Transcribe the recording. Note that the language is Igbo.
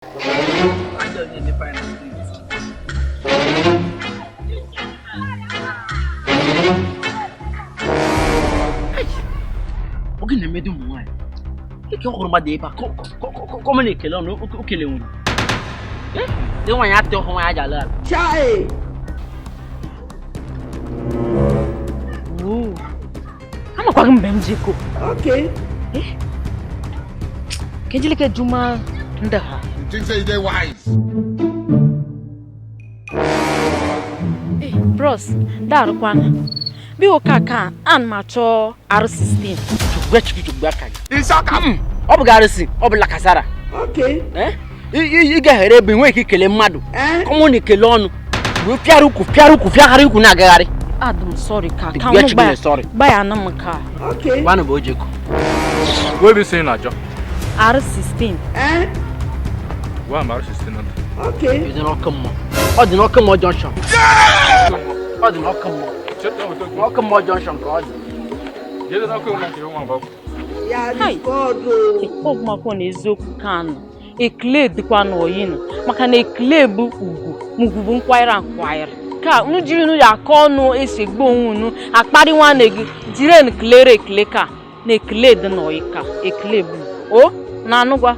I don't need the finance. Okay, na me do mo ai. Que o roma de ba. Como ni kele no o kele un. De wan ya te o wan ya jala. Chai. Oh. Ama kwa mbemjiko. Okay. Kenjile ke juma ndaha. You think say they wise? Bros, daru kwana. Bi o kaka an macho R16. Chugba kan. Isaka. Obu garisi, obu la kasara. Okay. I ga here bi nwe ki kele mmadu. Komo ni kele onu. We fiaruku na gagari. Adam sorry ka. Kan mo ba. Sorry. Ba ya na mka. Okay. Bana bo jeko. We be saying ajo. R16. Wa ma R16. Okay. You don't come more. Oh, do not come more junction. Oh, do not come more. Not come more junction, God. You don't come like you want about. Yeah, Hi. God. O ma ko na ezoku kan. Ekle dikwa na oyin. Maka na ekle bu ugu. Mugubu nkwaira. Ka unu jiri nu ya ko nu esegbo ohun nu apari wan na gi jire n klere kleka na ekle de no yika ekle bu. O na anugwa.